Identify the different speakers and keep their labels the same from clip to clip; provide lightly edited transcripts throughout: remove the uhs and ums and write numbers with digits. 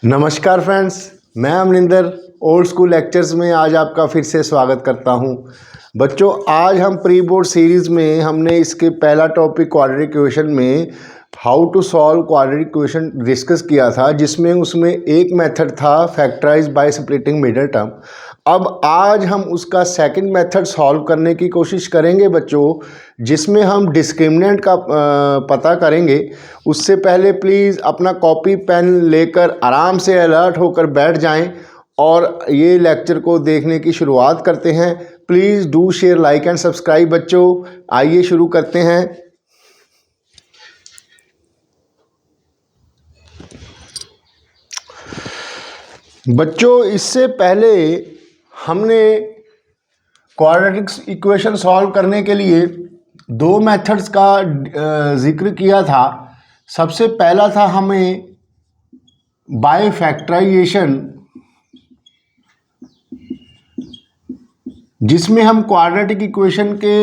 Speaker 1: नमस्कार फ्रेंड्स, मैं Amarinder old school lectures में आज आपका फिर से स्वागत करता हूं। बच्चों, आज हम प्री बोर्ड सीरीज़ में हमने इसके पहला टॉपिक क्वाड्रेटिक इक्वेशन में how to solve quadratic equation discuss किया था, जिसमें उसमें एक मेथड था factorise by splitting middle term. अब आज हम उसका सेकंड मेथड सॉल्व करने की कोशिश करेंगे बच्चों, जिसमें हम डिस्क्रिमिनेंट का पता करेंगे। उससे पहले प्लीज़ अपना कॉपी पेन लेकर आराम से अलर्ट होकर बैठ जाएं और ये लेक्चर को देखने की शुरुआत करते हैं। Please do share, like and subscribe बच्चों। आइए शुरू करते हैं। बच्चों, इससे पहले हमने क्वाड्रेटिक इक्वेशन सॉल्व करने के लिए दो मेथड्स का जिक्र किया था। सबसे पहला था हमें बाय फैक्टराइजेशन, जिसमें हम क्वाड्रेटिक इक्वेशन के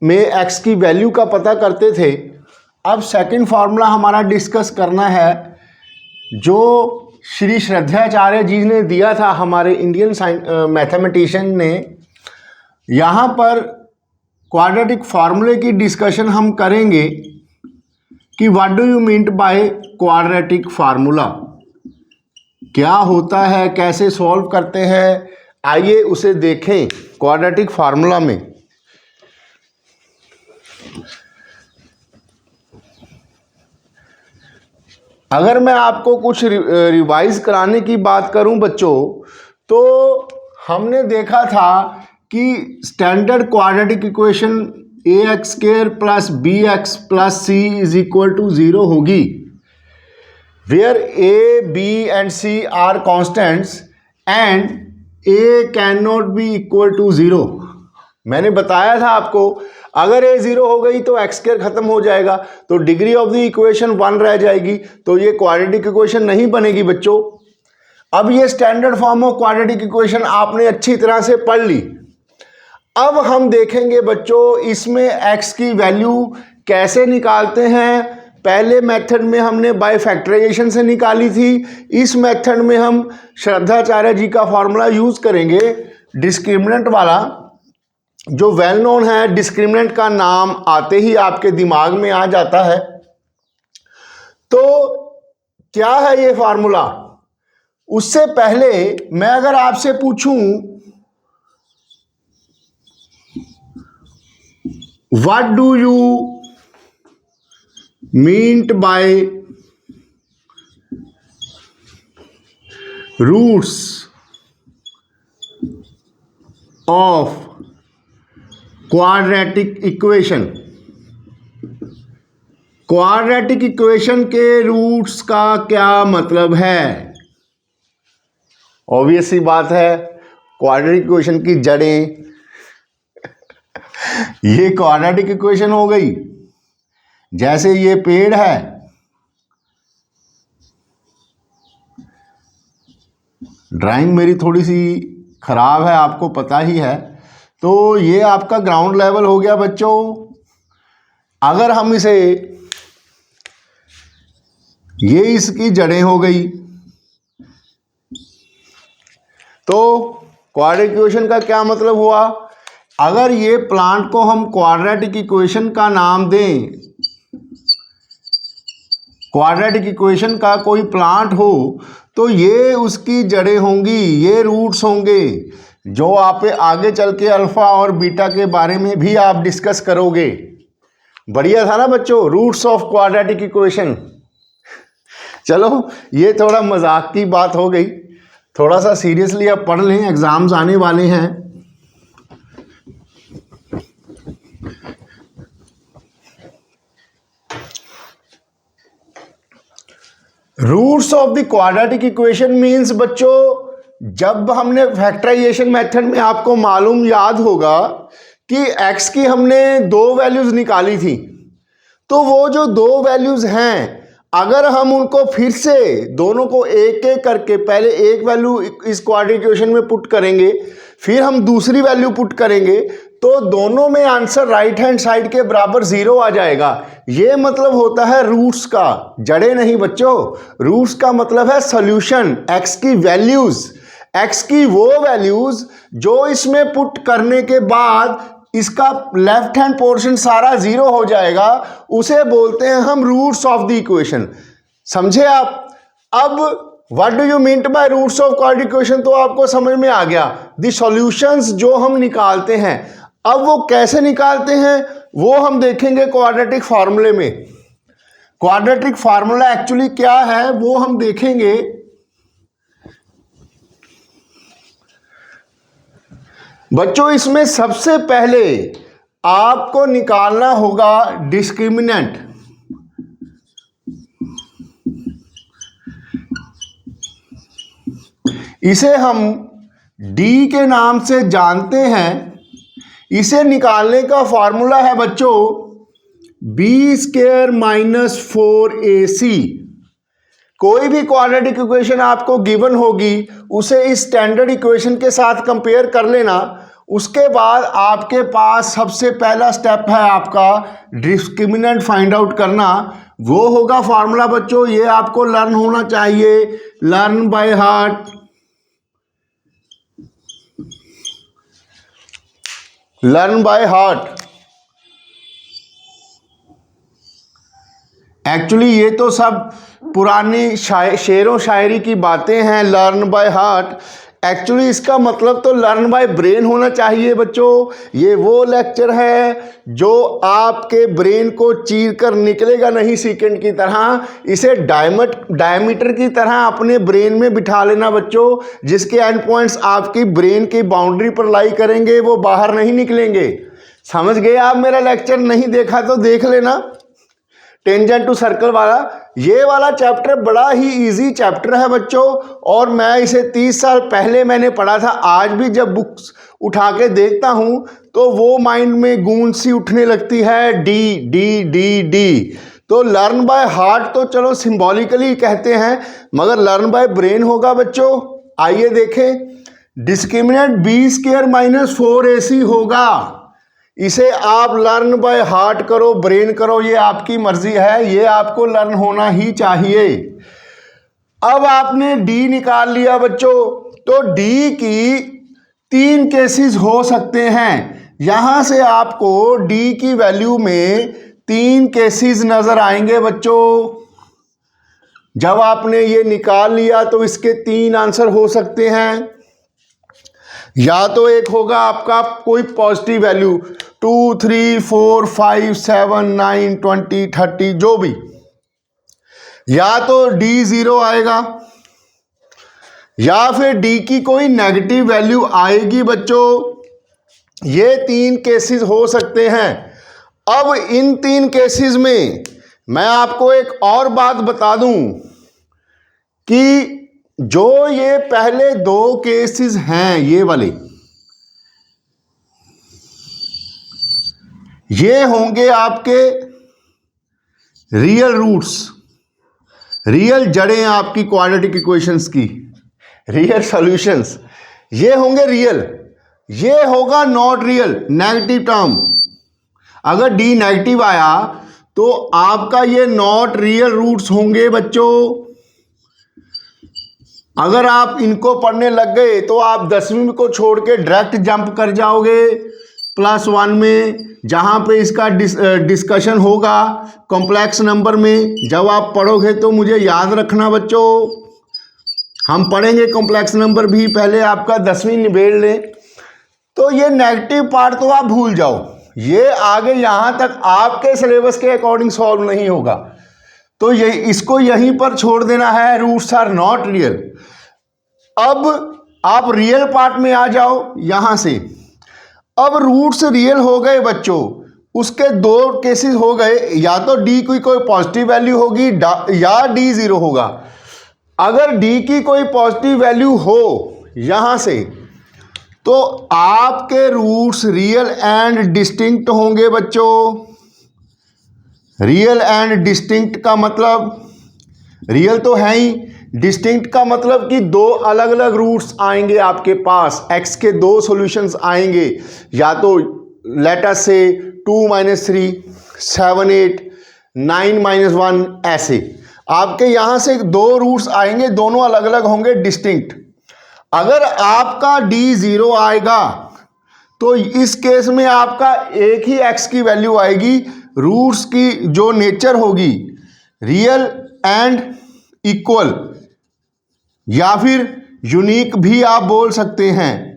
Speaker 1: में x की वैल्यू का पता करते थे। अब सेकंड फार्मूला हमारा डिस्कस करना है, जो श्री श्रद्धाचार्य जी ने दिया था, हमारे इंडियन मैथमेटिशियन ने। यहाँ पर क्वाड्रेटिक फार्मूले की डिस्कशन हम करेंगे कि what do you mean by quadratic formula, क्या होता है, कैसे सॉल्व करते हैं। आइए उसे देखें। क्वाड्रेटिक फार्मूला में अगर मैं आपको कुछ रिवाइज कराने की बात करूं बच्चों, तो हमने देखा था कि standard quadratic equation ax² plus bx plus c is equal to 0 होगी, where a, b and c are constants and a can not be equal to 0। मैंने बताया था आपको, अगर a 0 हो गई तो x² खत्म हो जाएगा, तो डिग्री ऑफ द इक्वेशन 1 रह जाएगी, तो ये क्वाड्रेटिक इक्वेशन नहीं बनेगी बच्चों। अब ये standard form of quadratic equation आपने अच्छी तरह से पढ़ ली। अब हम देखेंगे बच्चों, इसमें x की वैल्यू कैसे निकालते हैं। पहले मेथड में हमने बाय फैक्टराइजेशन से निकाली थी। इस मेथड में हम श्रद्धाचार्य जी का फॉर्मूला यूज करेंगे, डिस्क्रिमिनेंट वाला, जो वेल नोन है। डिस्क्रिमिनेंट का नाम आते ही आपके दिमाग में आ जाता है। तो क्या है ये फार्मूला? उससे पहले मैं अगर आपसे पूछूं what do you mean by roots of quadratic equation, quadratic equation के रूट्स का क्या मतलब है? ऑब्वियस सी बात है, क्वाड्रेटिक इक्वेशन की जड़ें। ये क्वाड्रेटिक इक्वेशन हो गई। जैसे ये पेड़ है, ड्राइंग मेरी थोड़ी सी खराब है, आपको पता ही है। तो ये आपका ग्राउंड लेवल हो गया बच्चों। अगर हम इसे, ये इसकी जड़ें हो गई, तो क्वाड्रेटिक इक्वेशन का क्या मतलब हुआ? अगर ये प्लांट को हम क्वाड्रेटिक इक्वेशन का नाम दें, क्वाड्रेटिक इक्वेशन का कोई प्लांट हो, तो ये उसकी जड़ें होंगी, ये रूट्स होंगे, जो आप आगे चल के अल्फा और बीटा के बारे में भी आप डिस्कस करोगे। बढ़िया था ना बच्चों, रूट्स ऑफ क्वाड्रेटिक इक्वेशन। चलो, ये थोड़ा मजाक की बात हो गई, थोड़ा सा सीरियसली अब पढ़ लें, एग्जाम्स आने वाले हैं। Roots of the quadratic equation means बच्चों, जब हमने फैक्टराइजेशन मेथड में, आपको मालूम याद होगा कि x की हमने दो वैल्यूज निकाली थी, तो वो जो दो वैल्यूज हैं, अगर हम उनको फिर से दोनों को एक एक करके, पहले एक वैल्यू इस क्वाड्रेटिक इक्वेशन में पुट करेंगे, फिर हम दूसरी वैल्यू पुट करेंगे, तो दोनों में आंसर राइट हैंड साइड के बराबर 0 आ जाएगा। ये मतलब होता है रूट्स का, जड़े नहीं बच्चों। रूट्स का मतलब है सॉल्यूशन, एक्स की वैल्यूज, एक्स की वो वैल्यूज जो इसमें पुट करने के बाद इसका लेफ्ट हैंड पोर्शन सारा 0 हो जाएगा, उसे बोलते हैं हम रूट्स ऑफ द इक्वेशन। समझे आप? अब what do you mean by roots of quadratic equation तो आपको समझ में आ गया। द सॉल्यूशंस जो हम निकालते हैं, अब वो कैसे निकालते हैं वो हम देखेंगे क्वाड्रेटिक फार्मूले में। क्वाड्रेटिक फार्मूला एक्चुअली क्या है वो हम देखेंगे। बच्चों इसमें सबसे पहले आपको निकालना होगा डिस्क्रिमिनेंट। इसे हम d के नाम से जानते हैं। इसे निकालने का फॉर्मूला है बच्चों b² - 4ac। कोई भी क्वाड्रेटिक इक्वेशन आपको गिवन होगी उसे इस स्टैंडर्ड इक्वेशन के साथ कंपेयर कर लेना। उसके बाद आपके पास सबसे पहला स्टेप है आपका डिस्क्रिमिनेंट फाइंड आउट करना। वो होगा फॉर्मूला बच्चों, ये आपको लर्न होना चाहिए, learn by heart. Learn by heart actually ये तो सब पुरानी शेरों शायरी की बातें हैं। लर्न बाय हार्ट एक्चुअली इसका मतलब तो लर्न बाय ब्रेन होना चाहिए बच्चों। ये वो लेक्चर है जो आपके ब्रेन को चीर कर निकलेगा नहीं सेकंड की तरह। इसे डायमीटर की तरह अपने ब्रेन में बिठा लेना बच्चों, जिसके एंड पॉइंट्स आपकी ब्रेन की बाउंड्री पर लाई करेंगे, वो बाहर नहीं निकलेंगे। समझ गए आप? मेरा लेक्चर नहीं देखा तो देख लेना, टेंजेंट टू सर्कल वाला। ये वाला चैप्टर बड़ा ही इजी चैप्टर है बच्चों, और मैं इसे 30 साल पहले मैंने पढ़ा था। आज भी जब बुक्स उठा के देखता हूँ तो वो माइंड में गूंज सी उठने लगती है, डी डी डी डी। तो लर्न बाय हार्ट तो चलो सिंबॉलिकली कहते हैं, मगर लर्न बाय ब्रेन होगा बच्चों। आइए देखें, डिस्क्रिमिनेंट b² - 4ac होगा। इसे आप लर्न बाय हार्ट करो, ब्रेन करो, ये आपकी मर्जी है, ये आपको लर्न होना ही चाहिए। अब आपने d निकाल लिया बच्चों, तो d की 3 केसेस हो सकते हैं। यहां से आपको d की वैल्यू में 3 केसेस नजर आएंगे बच्चों। जब आपने ये निकाल लिया तो इसके 3 आंसर हो सकते हैं। या तो एक होगा आपका कोई पॉजिटिव वैल्यू 2, 3, 4, 5, 7, 9, 20, 30 जो भी, या तो d 0 आएगा, या फिर d की कोई नेगेटिव वैल्यू आएगी बच्चों। ये 3 केसेस हो सकते हैं। अब इन 3 केसेस में मैं आपको एक और बात बता दूं कि जो ये पहले 2 केसेस हैं, ये वाले, ये होंगे आपके रियल रूट्स, रियल जड़ें आपकी क्वाड्रेटिक इक्वेशंस की, रियल सॉल्यूशंस, ये होंगे रियल। ये होगा नॉट रियल, नेगेटिव टर्म। अगर d नेगेटिव आया तो आपका ये नॉट रियल रूट्स होंगे बच्चों। अगर आप इनको पढ़ने लग गए तो आप 10वीं को छोड़ के डायरेक्ट जंप कर जाओगे +1 में, जहां पे इसका डिस्कशन होगा कॉम्प्लेक्स नंबर में। जब आप पढ़ोगे तो मुझे याद रखना बच्चों, हम पढ़ेंगे कॉम्प्लेक्स नंबर भी, पहले आपका 10वीं निबेड़ लें। तो ये नेगेटिव पार्ट तो आप भूल जाओ, ये आगे यहां तक आपके सिलेबस के अकॉर्डिंग सॉल्व नहीं होगा, तो ये इसको यहीं पर छोड़ देना है। Roots are not real. अब आप रियल पार्ट में आ जाओ यहां से। अब रूट्स रियल हो गए बच्चों, उसके 2 केसेस हो गए, या तो d की कोई पॉजिटिव वैल्यू होगी या d 0 होगा। अगर d की कोई पॉजिटिव वैल्यू हो यहां से, तो आपके रूट्स रियल एंड डिस्टिंक्ट होंगे बच्चों। रियल एंड डिस्टिंक्ट का मतलब, रियल तो है ही, डिस्टिंक्ट का मतलब कि 2 अलग अलग रूट्स आएंगे आपके पास, x के 2 सॉल्यूशंस आएंगे, या तो लेट अस से 2 - 3 7 8 9 - 1 ऐसे आपके यहाँ से दो रूट्स आएंगे, दोनों अलग अलग होंगे, डिस्टिंक्ट। अगर आपका D 0 आएगा तो इस केस में आपका एक ही x की वैल्यू आएगी, रूट्स की जो नेचर होगी रियल एंड इक्वल या फिर यूनिक भी आप बोल सकते हैं।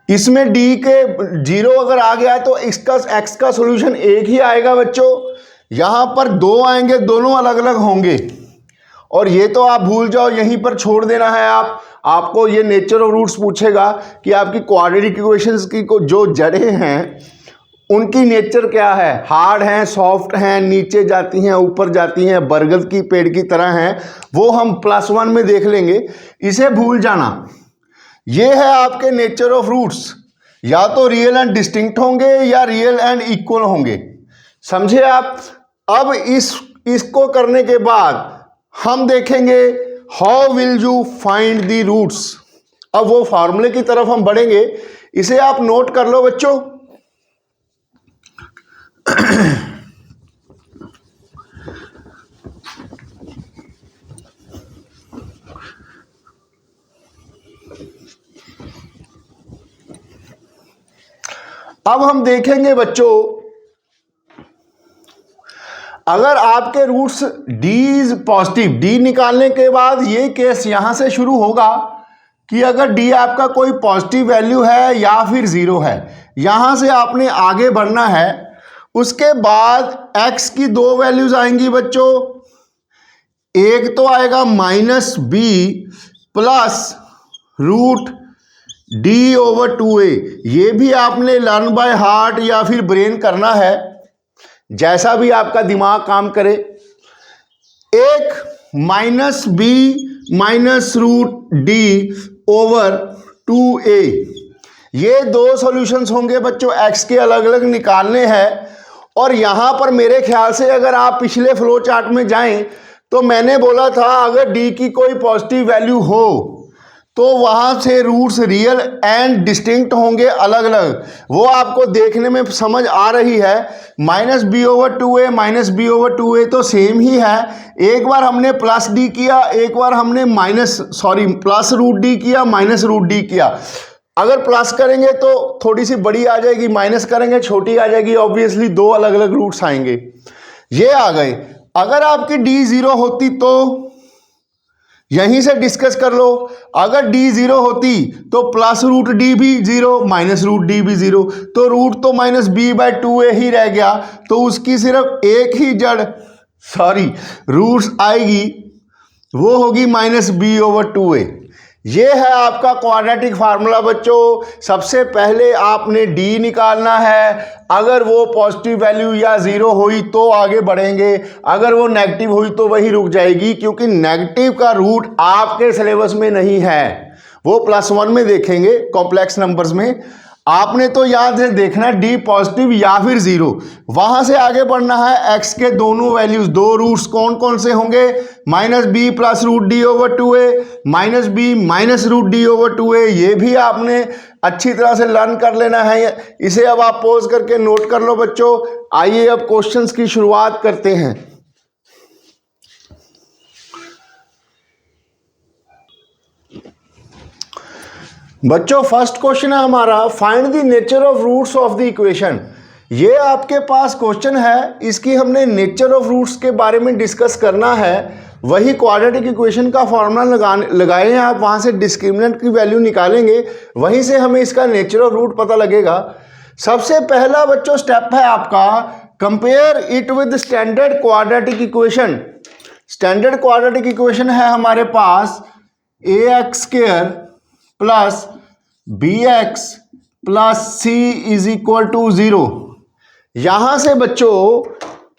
Speaker 1: इसमें D के 0 अगर आ गया तो इसका x का सॉल्यूशन एक ही आएगा बच्चों। यहां पर दो आएंगे, दोनों अलग अलग होंगे। और ये तो आप भूल जाओ, यहीं पर छोड़ देना है। आपको ये नेचर ऑफ रूट्स पूछेगा कि आपकी क्वाड्रेटिक इक्वेशंस की जो जड़ें हैं उनकी नेचर क्या है, हार्ड हैं, सॉफ्ट हैं, नीचे जाती हैं, ऊपर जाती हैं, बरगद की पेड़ की तरह हैं, वो हम +1 में देख लेंगे। इसे भूल जाना। ये है आपके नेचर ऑफ रूट्स, या तो रियल एंड डिस्टिंक्ट होंगे या रियल एंड इक्वल होंगे, समझे आप। अब इसको करने के बाद हम देखेंगे how will you find the roots. अब वो फॉर्मूले की तरफ हम बढ़ेंगे, इसे आप नोट कर लो बच्चों। अब हम देखेंगे बच्चों, अगर आपके roots D is positive, D निकालने के बाद ये केस यहां से शुरू होगा कि अगर D आपका कोई पॉजिटिव वैल्यू है या फिर 0 है, यहां से आपने आगे बढ़ना है। उसके बाद x की दो वैल्यूज आएंगी बच्चों, एक तो आएगा -b प्लस √D/2a। ये भी आपने लर्न बाय हार्ट या फिर ब्रेन करना है, जैसा भी आपका दिमाग काम करे। एक -b -√D/2a, ये दो सॉल्यूशंस होंगे बच्चों, x के अलग अलग निकालने हैं। और यहां पर मेरे ख्याल से अगर आप पिछले फ्लो चार्ट में जाएं तो मैंने बोला था अगर D की कोई पॉजिटिव वैल्यू हो तो वहां से रूट्स रियल एंड डिस्टिंक्ट होंगे, अलग अलग। वो आपको देखने में समझ आ रही है। -b/2a -b/2a तो सेम ही है। एक बार हमने +D किया, एक बार हमने +√D किया, -√D किया। अगर प्लस करेंगे तो थोड़ी सी बड़ी आ जाएगी, माइनस करेंगे छोटी आ जाएगी। ऑब्वियसली दो अलग अलग रूट्स आएंगे। ये आ गए। अगर आपकी D 0 होती तो यहीं से डिस्कस कर लो। अगर D 0 होती तो +√D भी 0, -√D भी 0, तो रूट तो -b/2a ही रह गया। तो उसकी सिर्फ एक ही रूट्स आएगी, वो होगी -b/2a। ये है आपका क्वाड्रेटिक फार्मूला बच्चों। सबसे पहले आपने D निकालना है। अगर वो पॉजिटिव वैल्यू या 0 हुई तो आगे बढ़ेंगे, अगर वो नेगेटिव हुई तो वही रुक जाएगी, क्योंकि नेगेटिव का रूट आपके सिलेबस में नहीं है, वो +1 में देखेंगे कॉम्प्लेक्स नंबर्स में। आपने तो याद है देखना D पॉजिटिव या फिर 0। वहां से आगे बढ़ना है। x के दोनों वैल्यूज, दो रूट्स कौन कौन से होंगे, -b +√D/2a, -b -√D/2a। ये भी आपने अच्छी तरह से लर्न कर लेना है। इसे अब आप पॉज करके नोट कर लो बच्चों। आइए अब क्वेश्चंस की शुरुआत करते हैं। बच्चों फर्स्ट क्वेश्चन है हमारा, find the nature of roots of the equation. ये आपके पास क्वेश्चन है, इसकी हमने नेचर ऑफ रूट्स के बारे में डिस्कस करना है। वही क्वाड्रेटिक इक्वेशन का फॉर्मूला लगाए हैं आप, वहां से डिस्क्रिमिनेंट की वैल्यू निकालेंगे, वहीं से हमें इसका नेचर ऑफ रूट पता लगेगा। सबसे पहला बच्चों स्टेप है आपका, compare it with standard quadratic equation. Standard quadratic equation है हमारे पास ax² plus bx plus c = 0। यहां से बच्चों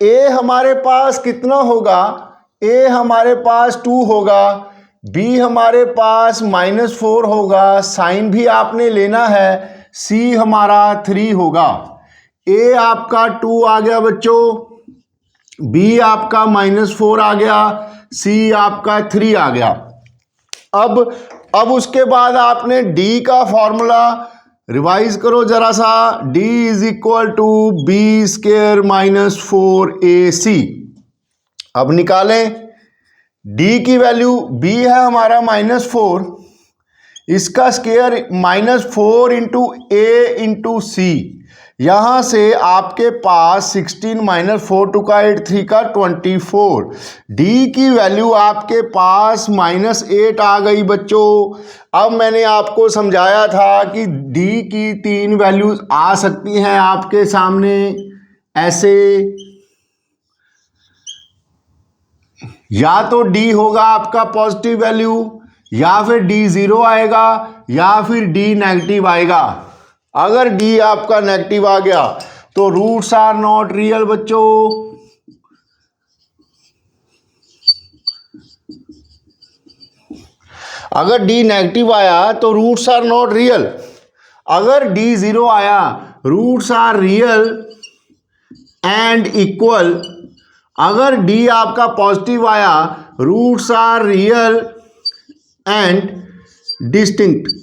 Speaker 1: a हमारे पास कितना होगा, a हमारे पास 2 होगा, b हमारे पास -4 होगा, साइन भी आपने लेना है, c हमारा 3 होगा। a आपका 2 आ गया बच्चों, b आपका -4 आ गया, c आपका 3 आ गया। अब उसके बाद आपने D का फॉर्मूला रिवाइज करो जरा सा। d is equal to b square minus 4ac। अब निकालें d की वैल्यू, b है हमारा -4, इसका स्क्वायर -4 इंटू a इंटू सी। यहाँ से आपके पास 16 -4 2 का 8 3 का 24। d की वैल्यू आपके पास -8 आ गई बच्चों। अब मैंने आपको समझाया था कि d की 3 वैल्यूज आ सकती हैं आपके सामने ऐसे, या तो d होगा आपका पॉजिटिव वैल्यू, या फिर d 0 आएगा, या फिर d नेगेटिव आएगा। अगर d आपका नेगेटिव आ गया तो रूट्स आर नॉट रियल बच्चों। अगर d नेगेटिव आया तो रूट्स आर नॉट रियल। अगर d 0 आया, roots are real and equal. अगर d आपका पॉजिटिव आया, roots are real and distinct.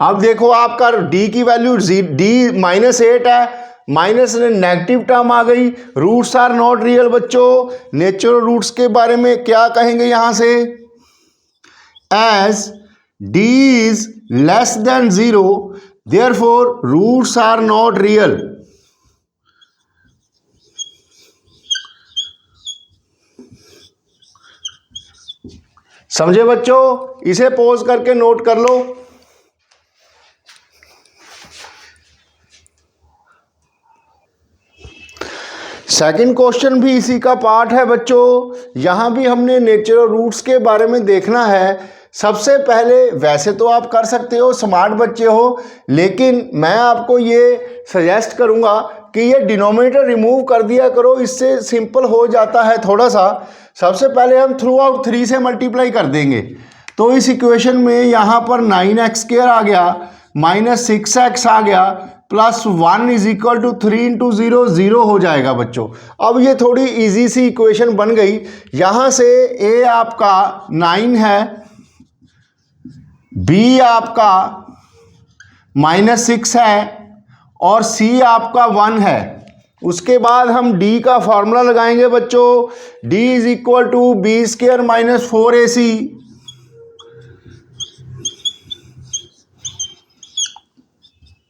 Speaker 1: अब देखो आपका d की वैल्यू d -8 है, माइनस नेगेटिव टर्म आ गई, रूट्स आर नॉट रियल बच्चों। नेचुरल रूट्स के बारे में क्या कहेंगे यहां से? As d is less than 0 therefore roots are not real. समझे बच्चों? इसे पॉज करके नोट कर लो। सेकंड क्वेश्चन भी इसी का पार्ट है बच्चों। यहां भी हमने नेचुरल रूट्स के बारे में देखना है। सबसे पहले, वैसे तो आप कर सकते हो, स्मार्ट बच्चे हो, लेकिन मैं आपको ये सजेस्ट करूंगा कि ये डिनोमिनेटर रिमूव कर दिया करो, इससे सिंपल हो जाता है थोड़ा सा। सबसे पहले हम थ्रू आउट 3 से मल्टीप्लाई कर देंगे, तो इस इक्वेशन में यहाँ पर 9x² आ गया, -6x आ गया, +1 इज इक्वल टू 3 इंटू 0, 0 हो जाएगा बच्चों। अब ये थोड़ी इजी सी इक्वेशन बन गई। यहाँ से a आपका 9 है, b आपका -6 है और c आपका 1 है। उसके बाद हम d का फॉर्मूला लगाएंगे बच्चों। d is equal to b square minus 4ac।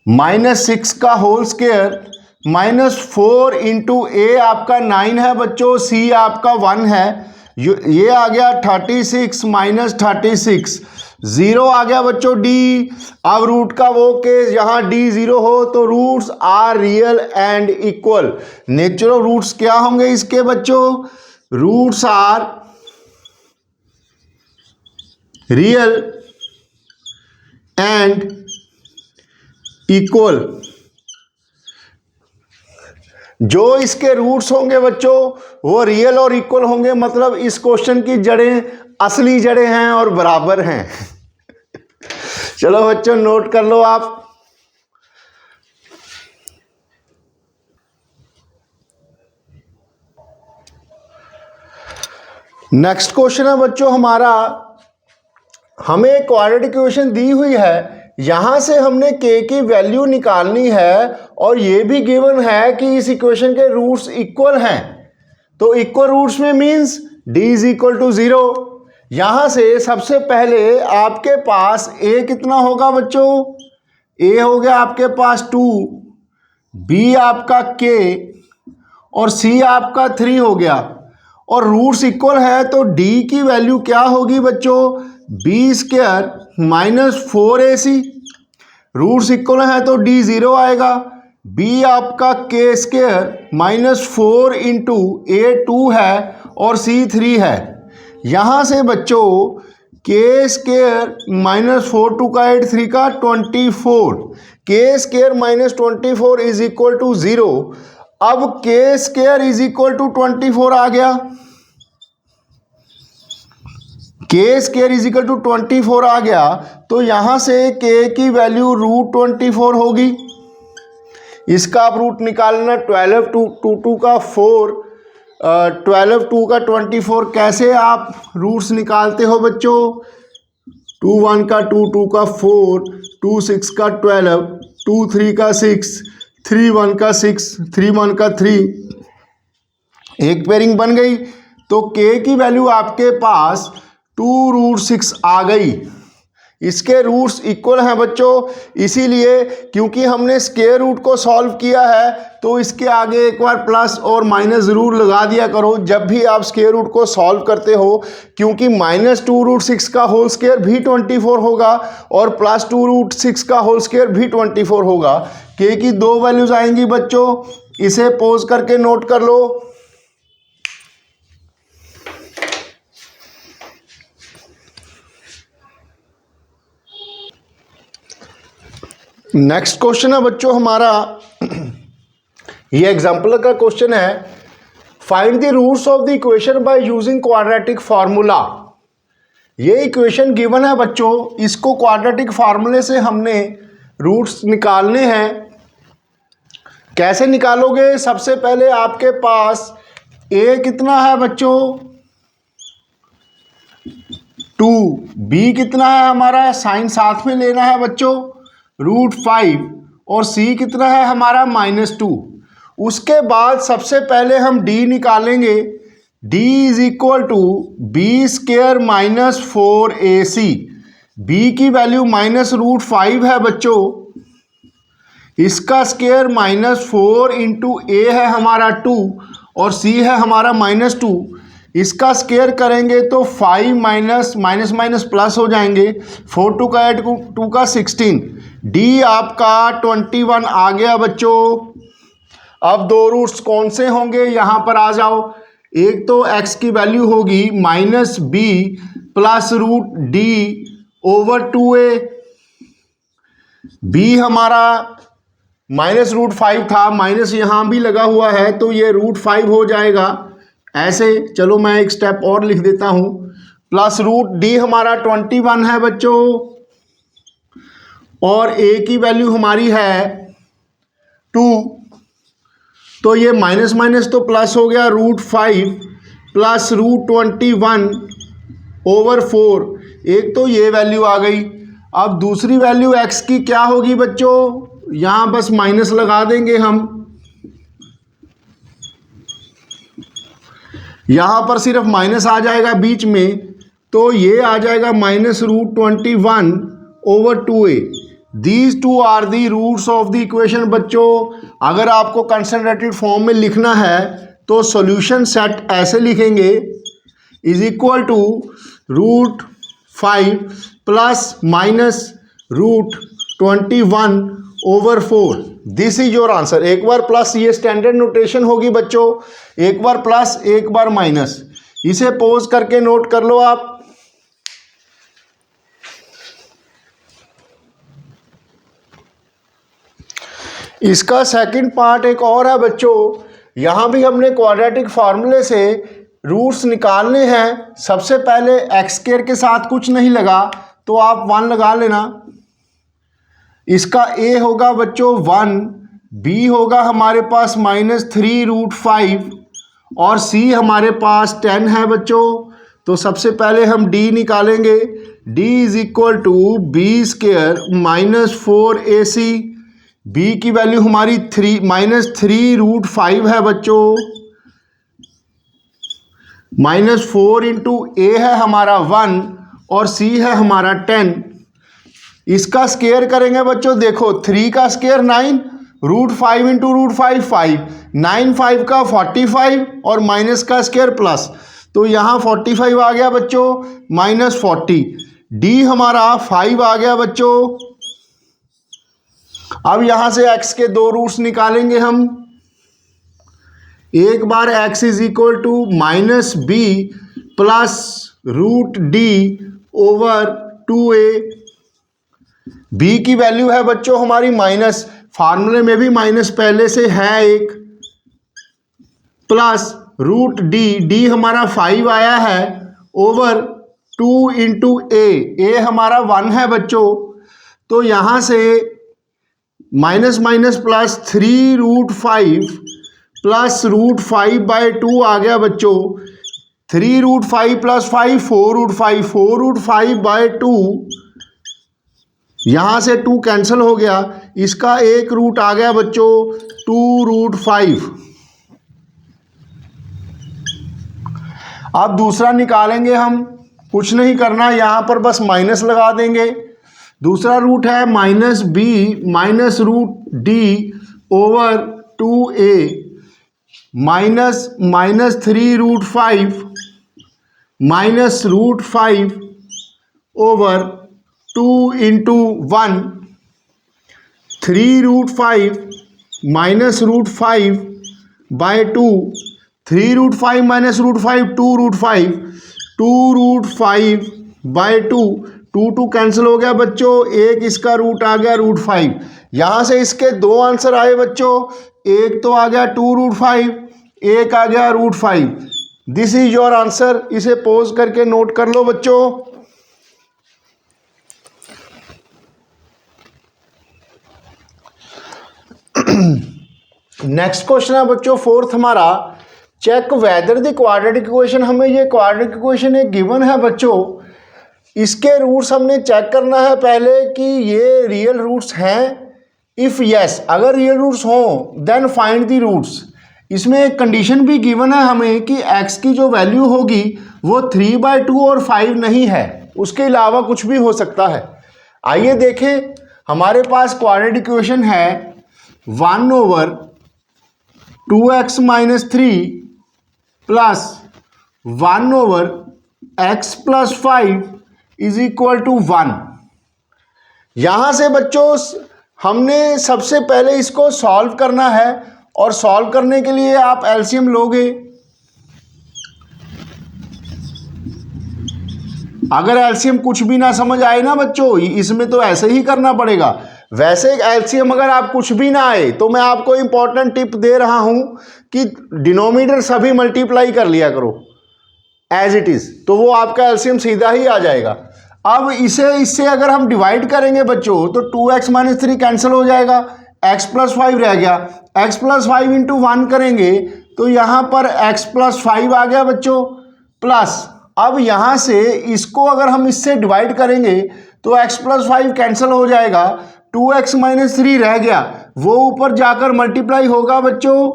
Speaker 1: -6 का होल स्क्वायर -4 इंटू a आपका 9 है बच्चों, c आपका 1 है, ये आ गया 36 -36, 0 आ गया बच्चों d। अब रूट का वो केस यहाँ d 0 हो तो roots are real and equal. Natural roots क्या होंगे इसके बच्चों? Roots are real and equal. जो इसके रूट्स होंगे बच्चों वो रियल और इक्वल होंगे, मतलब इस क्वेश्चन की जड़ें असली जड़ें हैं और बराबर हैं। चलो बच्चों नोट कर लो आप। नेक्स्ट क्वेश्चन है बच्चों हमारा, हमें क्वाड्रेटिक इक्वेशन दी हुई है, यहां से हमने k की वैल्यू निकालनी है और ये भी गिवन है कि इस इक्वेशन के रूट्स इक्वल हैं। तो इक्वल रूट्स में means d is equal to 0। यहां से सबसे पहले आपके पास a कितना होगा बच्चों? a हो गया आपके पास 2, b आपका k और c आपका 3 हो गया, और रूट्स इक्वल है तो d की वैल्यू क्या होगी बच्चों? B square -4ac। Roots equal है तो d 0 आएगा। b आपका k स्क्वायर -4 इंटू a 2 है और c 3 है। यहाँ से बच्चों k स्क्वायर -4 2 का 8 3 का 24, k square -24 is equal to 0। अब k square is equal to 24 आ गया, k square is equal to 24 आ गया, तो यहां से k की वैल्यू √24 होगी। इसका आप रूट निकालना, 12 2 का 4, 12 2 का 24। कैसे आप रूट्स निकालते हो बच्चों? 2 1 का 2, 2 का 4, 2 6 का 12, 2 3 का 6, 3 1 का 6, 3 1 का 3, एक पेयरिंग बन गई। तो k की वैल्यू आपके पास 2√6 आ गई। इसके रूट्स इक्वल हैं बच्चों, इसीलिए क्योंकि हमने स्क्वायर रूट को सॉल्व किया है तो इसके आगे एक बार प्लस और माइनस ज़रूर लगा दिया करो जब भी आप स्क्वायर रूट को सॉल्व करते हो, क्योंकि -2√6 का होल स्क्वायर भी 24 होगा और +2√6 का होल स्क्वायर भी 24 होगा। k की दो वैल्यूज आएंगी बच्चों, इसे पोज करके नोट कर लो। नेक्स्ट क्वेश्चन है बच्चों हमारा, ये एग्जाम्पल का क्वेश्चन है, find the roots of the equation by using quadratic formula. ये इक्वेशन गिवन है बच्चों, इसको क्वाड्रेटिक फार्मूले से हमने रूट्स निकालने हैं। कैसे निकालोगे? सबसे पहले आपके पास a कितना है बच्चों 2, b कितना है हमारा, साइन साथ में लेना है बच्चों √5, और c कितना है हमारा -2। उसके बाद सबसे पहले हम d निकालेंगे, d = b² - 4ac। b की वैल्यू -√5 है बच्चों, इसका स्क्वायर -4 × a है हमारा 2 और c है हमारा -2। इसका स्क्वायर करेंगे तो 5 माइनस प्लस हो जाएंगे, 4 2 का 8 2 का 16, d आपका 21 आ गया बच्चों। अब दो रूट्स कौन से होंगे, यहां पर आ जाओ। एक तो x की वैल्यू होगी -b + √d/2a। b हमारा -√5 था, माइनस यहां भी लगा हुआ है तो ये √5 हो जाएगा। ऐसे चलो मैं एक स्टेप और लिख देता हूं, +√d हमारा 21 है बच्चों, और a की वैल्यू हमारी है 2, तो ये माइनस माइनस तो प्लस हो गया, √5 + √21/4। एक तो ये वैल्यू आ गई। अब दूसरी वैल्यू x की क्या होगी बच्चों, यहां बस माइनस लगा देंगे हम, यहां पर सिर्फ माइनस आ जाएगा बीच में, तो ये आ जाएगा -√21/2a। These two are the roots of the equation. बच्चों अगर आपको कंसंट्रेटेड फॉर्म में लिखना है तो सॉल्यूशन सेट ऐसे लिखेंगे, =√5 ± √21/4। This is your answer. एक बार प्लस, ये स्टैंडर्ड नोटेशन होगी बच्चों, एक बार प्लस एक बार माइनस, इसे पोज करके नोट कर लो आप। इसका सेकंड पार्ट एक और है बच्चों, यहां भी हमने क्वाड्रेटिक फार्मूले से रूट्स निकालने हैं। सबसे पहले x² के साथ कुछ नहीं लगा तो आप 1 लगा लेना। इसका a होगा बच्चों 1, b होगा हमारे पास -3√5 और c हमारे पास 10 है बच्चों। तो सबसे पहले हम d निकालेंगे, d = b² - 4ac। b की वैल्यू हमारी -3√5 है बच्चों, -4 × a है हमारा 1 और c है हमारा 10। इसका स्क्वायर करेंगे बच्चों, देखो 3 का स्क्वायर 9, √5 × √5 5, 9 5 का 45 और माइनस का स्क्वायर प्लस, तो यहाँ 45 आ गया बच्चों -40। d हमारा 5 आ गया बच्चों। अब यहां से x के दो रूट्स निकालेंगे हम। एक बार x = -b + √d/2a। b की वैल्यू है बच्चों हमारी माइनस, फार्मूले में भी माइनस पहले से है एक, प्लस √d, d हमारा 5 आया है, ओवर 2 × a हमारा 1 है बच्चों। तो यहां से माइनस माइनस प्लस 3√5 + √5/2 आ गया बच्चों। 3√5 + 5 4√5, 4√5/2, यहां से 2 कैंसिल हो गया, इसका एक रूट आ गया बच्चों 2√5। अब दूसरा निकालेंगे हम, कुछ नहीं करना, यहां पर बस माइनस लगा देंगे। दूसरा रूट है -b-√d/2a -3√5 -√5/2 × 1, 3√5 -√5/2, 3√5 -√5 2√5, 2√5/2, 2 कैंसिल हो गया बच्चों, एक इसका रूट आ गया √5। यहां से इसके दो आंसर आए बच्चों, एक तो आ गया 2√5, एक आ गया √5। This is your answer. इसे पोज करके नोट कर लो बच्चों। नेक्स्ट क्वेश्चन है बच्चों फोर्थ हमारा, check whether the quadratic equation. हमें ये क्वाड्रेटिक इक्वेशन एक गिवन है बच्चों, इसके रूट्स हमने चेक करना है पहले कि ये रियल रूट्स हैं। इफ यस, अगर रियल रूट्स हों देन फाइंड द रूट्स। इसमें एक कंडीशन भी गिवन है हमें कि x की जो वैल्यू होगी वो 3/2 और 5 नहीं है, उसके अलावा कुछ भी हो सकता है। आइए देखें, हमारे पास क्वाड्रेटिक इक्वेशन है 1/2x - 3 + 1/x + 5 = 1। यहां से बच्चों हमने सबसे पहले इसको सॉल्व करना है, और सॉल्व करने के लिए आप एलसीएम लोगे। अगर एलसीएम कुछ भी ना समझ आए ना बच्चों, इसमें तो ऐसे ही करना पड़ेगा। वैसे एलसीएम अगर आप कुछ भी ना आए तो मैं आपको इंपॉर्टेंट टिप दे रहा हूं कि डिनोमिनेटर सभी मल्टीप्लाई कर लिया करो एज इट इज, तो वो आपका एलसीएम सीधा ही आ जाएगा। अब इससे अगर हम डिवाइड करेंगे बच्चों तो 2x - 3 कैंसिल हो जाएगा, x + 5 रह गया, x + 5 × 1 करेंगे तो यहां पर x + 5 आ गया बच्चों, प्लस अब यहां से इसको अगर हम इससे डिवाइड करेंगे तो x + 5 कैंसिल हो जाएगा, 2x - 3 रह गया, वो ऊपर जाकर मल्टीप्लाई होगा बच्चों,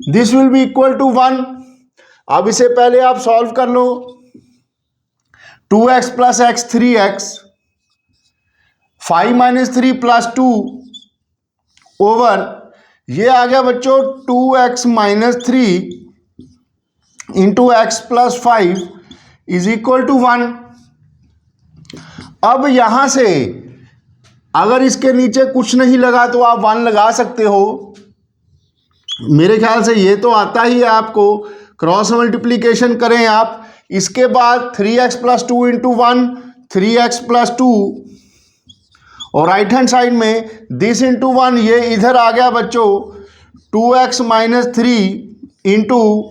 Speaker 1: this will be equal to 1। अब इसे पहले आप सॉल्व कर लो, 2x + x 3x, 5 - 3 + 2 ओवर ये आ गया बच्चों 2x - 3 × x + 5 = 1। अब यहां से अगर इसके नीचे कुछ नहीं लगा तो आप 1 लगा सकते हो, मेरे ख्याल से ये तो आता ही है आपको। क्रॉस मल्टीप्लिकेशन करें आप, इसके बाद 3x + 2 × 1, 3x + 2, और राइट हैंड साइड में दिस × 1, ये इधर आ गया बच्चों 2x - 3 ×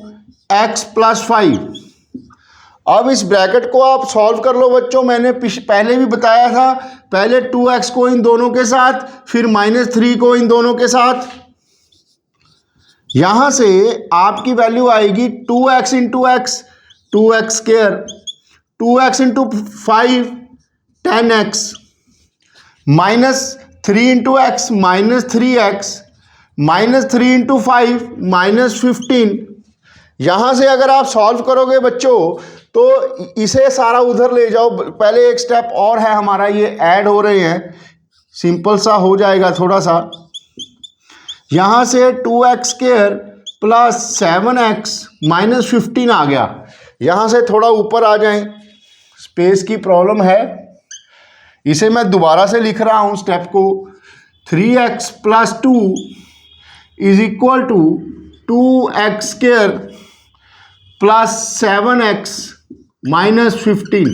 Speaker 1: x + 5। अब इस ब्रैकेट को आप सॉल्व कर लो बच्चों। मैंने पहले भी बताया था, पहले 2x को इन दोनों के साथ, फिर -3 को इन दोनों के साथ। यहां से आपकी वैल्यू आएगी 2x × x 2x², 2x × 5 10x, -3 × x -3x, -3 × 5 -15। यहां से अगर आप सॉल्व करोगे बच्चों तो इसे सारा उधर ले जाओ। पहले एक स्टेप और है हमारा, ये ऐड हो रहे हैं, सिंपल सा हो जाएगा थोड़ा सा। यहां से 2x² + 7x -15 आ गया। यहां से थोड़ा ऊपर आ जाएं, स्पेस की प्रॉब्लम है, इसे मैं दोबारा से लिख रहा हूं स्टेप को। 3x + 2 = 2x² + 7x -15।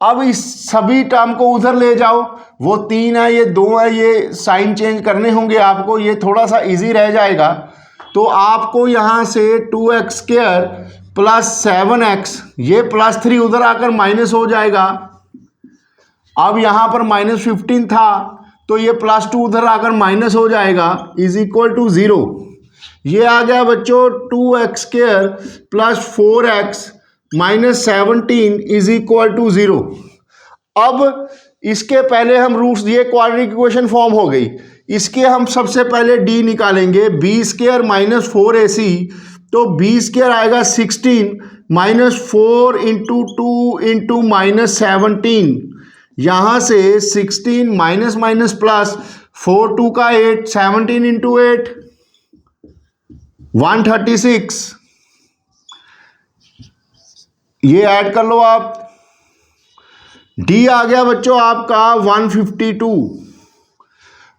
Speaker 1: अब इस सभी टर्म को उधर ले जाओ, वो 3 है, ये 2 है, ये साइन चेंज करने होंगे आपको, ये थोड़ा सा इजी रह जाएगा। तो आपको यहाँ से 2x² + 7x, ये +3 उधर आकर माइनस हो जाएगा। अब यहाँ पर -15 था तो ये +2 उधर आकर माइनस हो जाएगा, = 0। ये आ गया बच्चों 2x² plus 4x minus 17 is equal to 0। अब इसके पहले हम रूट्स, ये क्वाड्रेटिक इक्वेशन फॉर्म हो गई, इसके हम सबसे पहले d निकालेंगे, b² माइनस 4ac, तो b² आएगा 16 माइनस 4 इंटू 2 इंटू माइनस 17, यहाँ से 16 माइनस माइनस प्लस 4 2 का 8, 17 इंटू 8 136, ये ऐड कर लो आप, d आ गया बच्चों आपका 152।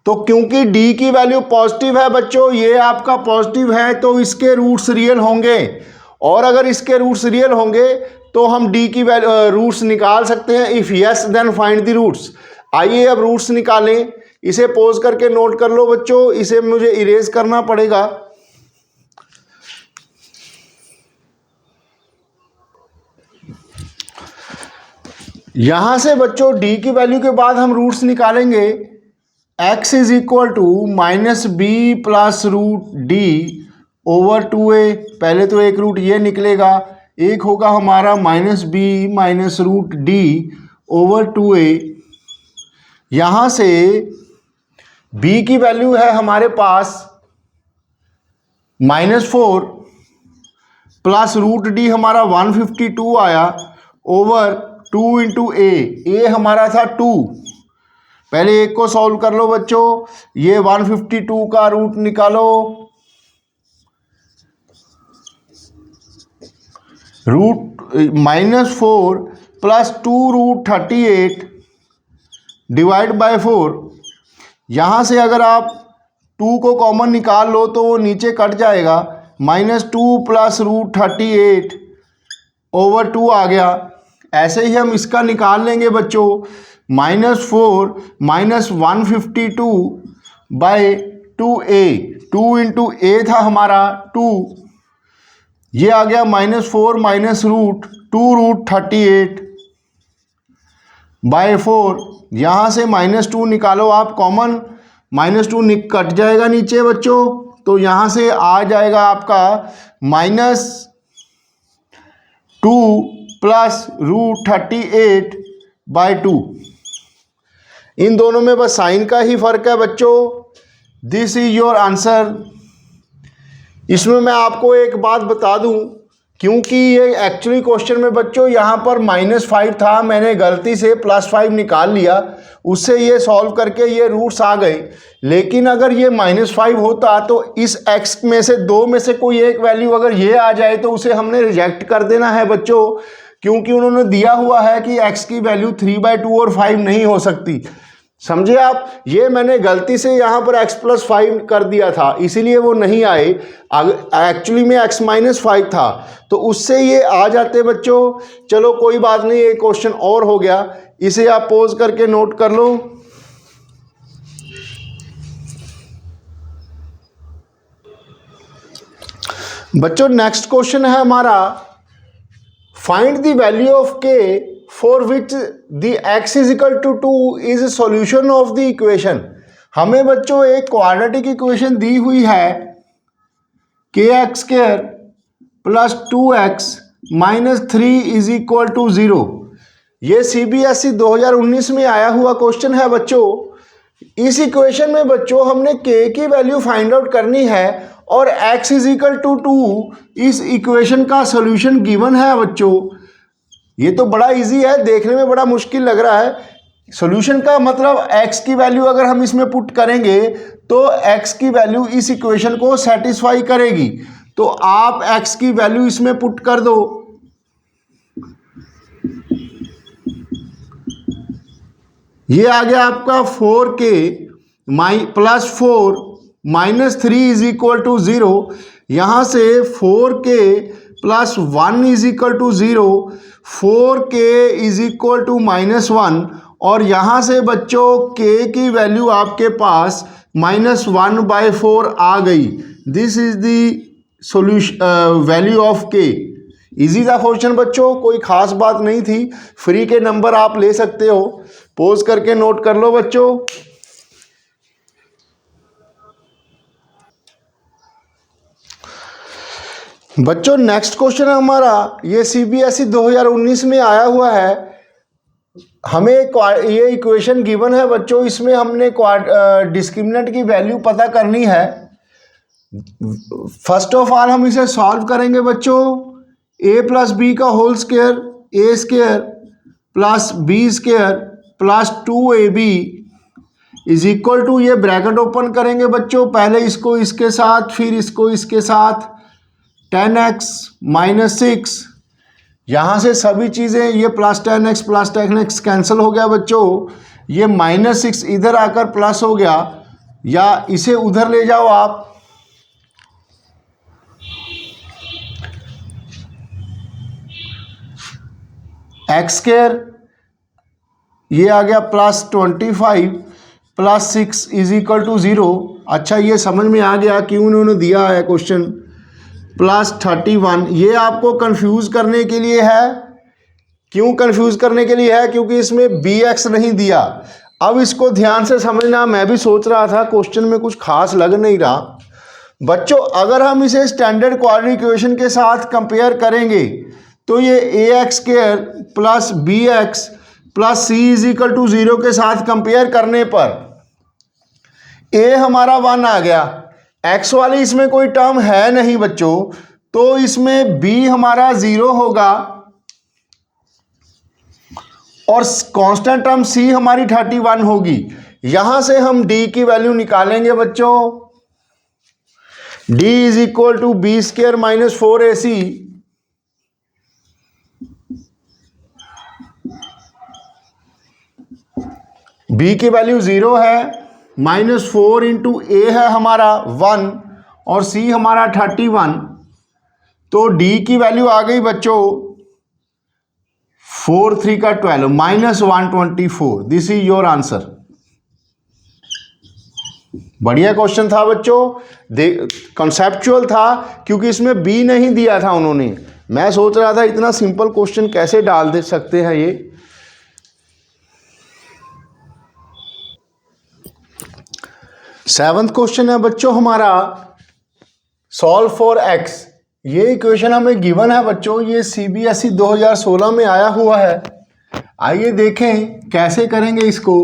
Speaker 1: तो क्योंकि d की वैल्यू पॉजिटिव है बच्चों, ये आपका पॉजिटिव है तो इसके रूट्स रियल होंगे, और अगर इसके रूट्स रियल होंगे तो हम d की वैल्यू रूट्स निकाल सकते हैं। If yes then find the roots. आइए अब रूट्स निकालें, इसे पोज करके नोट कर लो बच्चों, इसे मुझे इरेज करना पड़ेगा। यहां से बच्चों d की वैल्यू के बाद हम रूट्स निकालेंगे। x is equal to minus b plus root d over 2a, पहले तो एक रूट ये निकलेगा, एक होगा हमारा minus b minus root d over 2a। यहां से b की वैल्यू है हमारे पास -4 प्लस रूट डी हमारा 152 आया ओवर 2 इंटू ए हमारा था 2। पहले एक को सॉल्व कर लो बच्चों, ये 152 का रूट निकालो, root -4 plus 2 root 38 divide by 4। यहाँ से अगर आप 2 को कॉमन निकाल लो तो वो नीचे कट जाएगा, -2 प्लस रूट 38 ओवर 2 आ गया। ऐसे ही हम इसका निकाल लेंगे बच्चों, -4 माइनस 152 बाय 2a, 2 इंटू ए था हमारा 2, ये आ गया -4 माइनस रूट 2 रूट 38 बाय 4। यहाँ से -2 निकालो आप कॉमन, -2 कट जाएगा नीचे बच्चों, तो यहाँ से आ जाएगा आपका -2 प्लस रूट 38 बाय 2। इन दोनों में बस साइन का ही फर्क है बच्चों। This is your answer. इसमें मैं आपको एक बात बता दूं, क्योंकि ये एक्चुअली क्वेश्चन में बच्चों यहाँ पर -5 था, मैंने गलती से +5 निकाल लिया, उससे ये सॉल्व करके ये रूट्स आ गए। लेकिन अगर ये -5 होता तो इस x में से 2 में से कोई एक वैल्यू अगर ये आ जाए तो उसे हमने रिजेक्ट कर देना है बच्चों, क्योंकि उन्होंने दिया हुआ है कि x की वैल्यू 3/2 और 5 नहीं हो सकती। समझे आप, ये मैंने गलती से यहाँ पर x + 5 कर दिया था, इसीलिए वो नहीं आए। एक्चुअली में x -5 था, तो उससे ये आ जाते बच्चों। चलो कोई बात नहीं, एक क्वेश्चन और हो गया, इसे आप पोज करके नोट कर लो। बच्चों नेक्स्ट क्वेश्चन है हमारा, find the value of k for which the x is equal to 2 is solution of the equation. हमें बच्चों एक क्वाड्रेटिक इक्वेशन दी हुई है, kx² plus 2x minus 3 is equal to 0। ये CBSE 2019 में आया हुआ क्वेश्चन है बच्चों। इस इक्वेशन में बच्चों हमने k की वैल्यू फाइंड आउट करनी है और x इज इक्वल टू 2 इस इक्वेशन का सॉल्यूशन गिवन है बच्चों। ये तो बड़ा इजी है, देखने में बड़ा मुश्किल लग रहा है। सॉल्यूशन का मतलब x की वैल्यू अगर हम इसमें पुट करेंगे तो x की वैल्यू इस इक्वेशन को सेटिस्फाई करेगी। तो आप x की वैल्यू इसमें पुट कर दो, ये आ गया आपका 4k plus 4 minus 3 is equal to 0। यहाँ से 4k plus 1 is equal to 0, 4k is equal to -1, और यहाँ से बच्चों k की वैल्यू आपके पास -1/4 आ गई। This is the solution value of k। Easy था क्वेश्चन बच्चों, कोई खास बात नहीं थी। फ्री के नंबर आप ले सकते हो, पोज करके नोट कर लो बच्चों। बच्चों नेक्स्ट क्वेश्चन है हमारा, ये CBSE 2019 में आया हुआ है। हमें ये इक्वेशन गिवन है बच्चों, इसमें हमने डिस्क्रिमिनेंट की वैल्यू पता करनी है। फर्स्ट ऑफ ऑल हम इसे सॉल्व करेंगे बच्चों। a प्लस बी का whole square a square plus b square plus 2ab is equal to, ये ब्रैकेट ओपन करेंगे बच्चों, पहले इसको इसके साथ फिर इसको इसके साथ, 10x माइनस 6, यहाँ से सभी चीज़ें ये प्लस 10x कैंसिल हो गया बच्चों, ये माइनस 6 इधर आकर प्लस हो गया, या इसे उधर ले जाओ आप, एक्स स्क्वायर ये आ गया plus 25 plus 6 is equal to 0। अच्छा ये समझ में आ गया क्यों उन्होंने दिया है क्वेश्चन, प्लस 31। ये आपको कंफ्यूज करने के लिए है। क्यों कंफ्यूज करने के लिए है? क्योंकि इसमें bx नहीं दिया। अब इसको ध्यान से समझना, मैं भी सोच रहा था क्वेश्चन में कुछ खास लग नहीं रहा बच्चों। अगर हम इसे स्टैंडर्ड क्वाड्रेटिक इक्वेशन के साथ कंपेयर करेंगे तो ये ax square plus bx plus c is equal to 0 के साथ कंपेयर करने पर a हमारा 1 आ गया, x वाली इसमें कोई टर्म है नहीं बच्चों, तो इसमें b हमारा 0 होगा और कांस्टेंट टर्म c हमारी 31 होगी। यहां से हम d की वैल्यू निकालेंगे बच्चों, d is equal to b square minus 4ac, b की वैल्यू 0 है, माइनस 4 इंटू ए है हमारा 1 और c हमारा 31, तो d की वैल्यू आ गई बच्चों 4 3 का 12 minus 124। This is your answer. बढ़िया क्वेश्चन था बच्चों, कॉन्सेप्चुअल था क्योंकि इसमें b नहीं दिया था उन्होंने। मैं सोच रहा था इतना सिंपल क्वेश्चन कैसे डाल दे सकते हैं ये। सेवंथ क्वेश्चन है बच्चों हमारा, सॉल्व फॉर x। ये इक्वेशन हमें गिवन है बच्चों, ये CBSE 2016 में आया हुआ है। आइए देखें कैसे करेंगे इसको।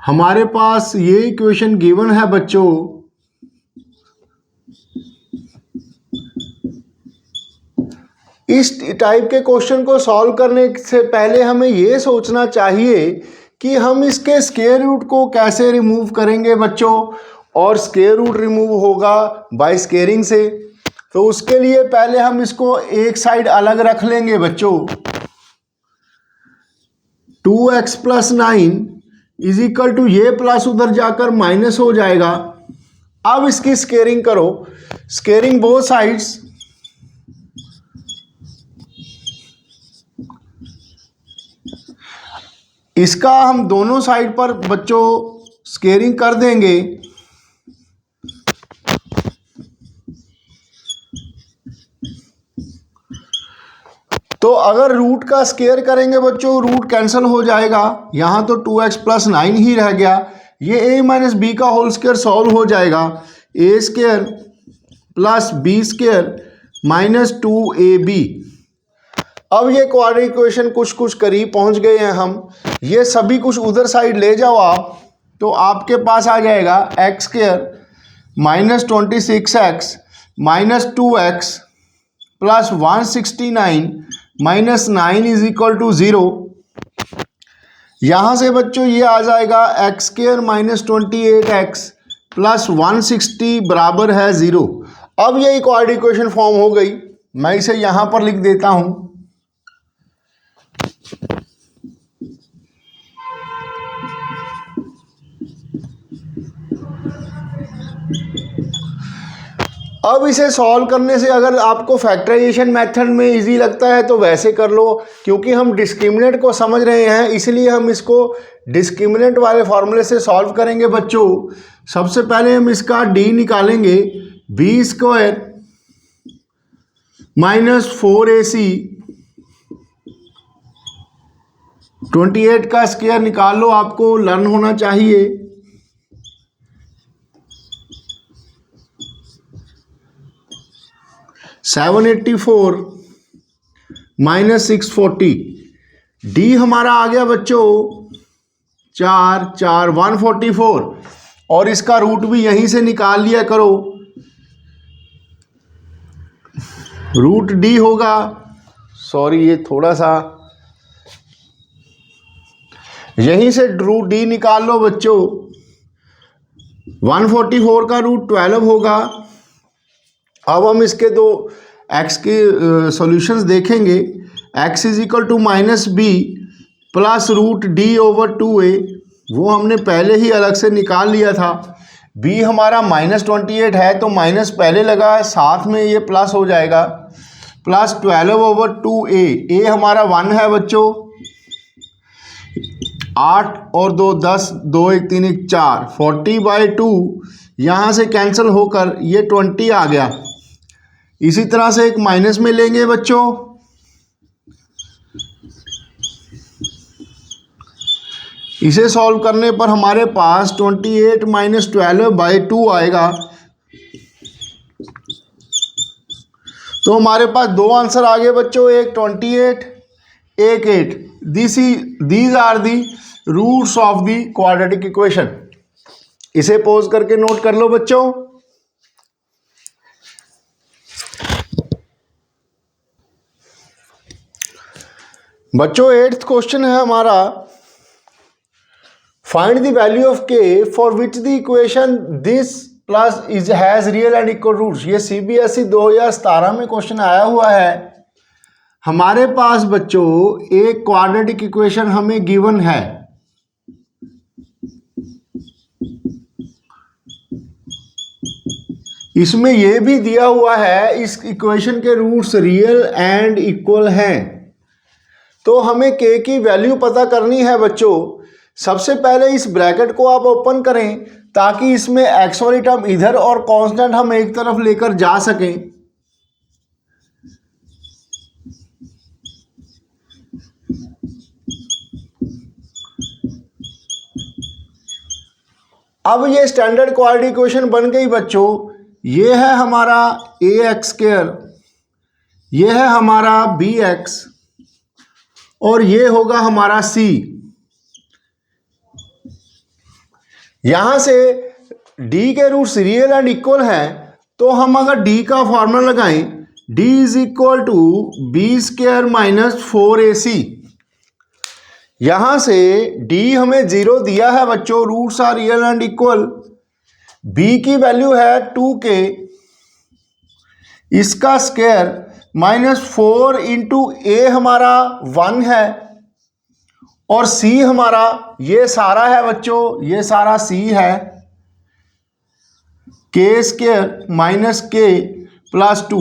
Speaker 1: हमारे पास ये इक्वेशन गिवन है बच्चों, इस टाइप के क्वेश्चन को सॉल्व करने से पहले हमें ये सोचना चाहिए कि हम इसके स्क्वायर रूट को कैसे रिमूव करेंगे बच्चों, और स्क्वायर रूट रिमूव होगा बाय स्क्वेयरिंग से। तो उसके लिए पहले हम इसको एक साइड अलग रख लेंगे बच्चों, 2x plus 9 is equal to, ये प्लस उधर जाकर माइनस हो जाएगा। अब इसकी स्क्वेयरिंग करो, स्क्वेयरिंग बोथ साइड्स, इसका हम दोनों साइड पर बच्चों स्क्वेयरिंग कर देंगे। तो अगर रूट का स्क्वायर करेंगे बच्चों, रूट कैंसिल हो जाएगा, यहाँ तो 2x प्लस 9 ही रह गया। ये a माइनस बी का होल स्क्वायर सॉल्व हो जाएगा, a square plus b square minus 2ab। अब ये क्वाड्रेटिक इक्वेशन कुछ कुछ करीब पहुँच गए हैं हम। ये सभी कुछ उधर साइड ले जाओ आप, तो आपके पास आ जाएगा x square minus 26x minus 2x plus 169 minus 9 is equal to 0। यहाँ से बच्चों ये आ जाएगा x square minus 28x plus 160 बराबर है 0। अब ये क्वाड्रेटिक इक्वेशन फॉर्म हो गई। मैं इसे यहाँ पर लिख देता हूँ, अब इसे सॉल्व करने से अगर आपको फैक्टराइजेशन मेथड में इजी लगता है तो वैसे कर लो, क्योंकि हम डिस्क्रिमिनेंट को समझ रहे हैं इसलिए हम इसको डिस्क्रिमिनेंट वाले फॉर्मूले से सॉल्व करेंगे बच्चों। सबसे पहले हम इसका d निकालेंगे, बी स्क्वायर माइनस 4ac, 28 का स्क्वायर निकाल लो, आपको लर्न होना चाहिए। 784 माइनस 640। डी हमारा आ गया बच्चों 4 4 144 और इसका रूट भी यहीं से निकाल लिया करो। रूट डी होगा, सॉरी ये थोड़ा सा, यहीं से रूट डी निकाल लो बच्चों। 144 का रूट 12 होगा। अब हम इसके दो x के सॉल्यूशंस देखेंगे। x is equal to minus b plus root d over 2a, वो हमने पहले ही अलग से निकाल लिया था। b हमारा -28 है तो माइनस पहले लगा है, साथ में ये प्लस हो जाएगा, प्लस 12 ओवर 2a। a हमारा 1 है बच्चों, 8 और 2 10, 2 1 3 1 4, 40/2 यहाँ से कैंसिल होकर ये 20 आ गया। इसी तरह से एक माइनस में लेंगे बच्चों, इसे सॉल्व करने पर हमारे पास 28 माइनस 12/2 आएगा। तो हमारे पास दो आंसर आ गए बच्चों, एक 28 एक 8। These are the roots of the quadratic equation. इसे पॉज करके नोट कर लो बच्चों। बच्चों 8th क्वेश्चन है हमारा, find the value of k for which the equation this plus is has real and equal roots. ये CBSE 2017 में क्वेश्चन आया हुआ है। हमारे पास बच्चों एक क्वाड्रेटिक इक्वेशन हमें गिवन है, इसमें यह भी दिया हुआ है इस इक्वेशन के रूट्स रियल एंड इक्वल हैं। तो हमें k की वैल्यू पता करनी है बच्चों। सबसे पहले इस ब्रैकेट को आप ओपन करें ताकि इसमें x वाली टर्म इधर और कांस्टेंट हम एक तरफ लेकर जा सकें। अब ये स्टैंडर्ड क्वाड्रेटिक इक्वेशन बन गई बच्चों। ये है हमारा ax², ये है हमारा bx और ये होगा हमारा c। यहां से d के रूट्स रियल एंड इक्वल हैं, तो हम अगर d का फॉर्मूला लगाएं, d is equal to b² minus 4ac। यहां से d हमें 0 दिया है बच्चों, roots are real and equal. b की वैल्यू है 2k, इसका स्क्वायर माइनस 4 इंटू a हमारा 1 है और c हमारा ये सारा है बच्चों, ये सारा c है, k² माइनस k प्लस 2।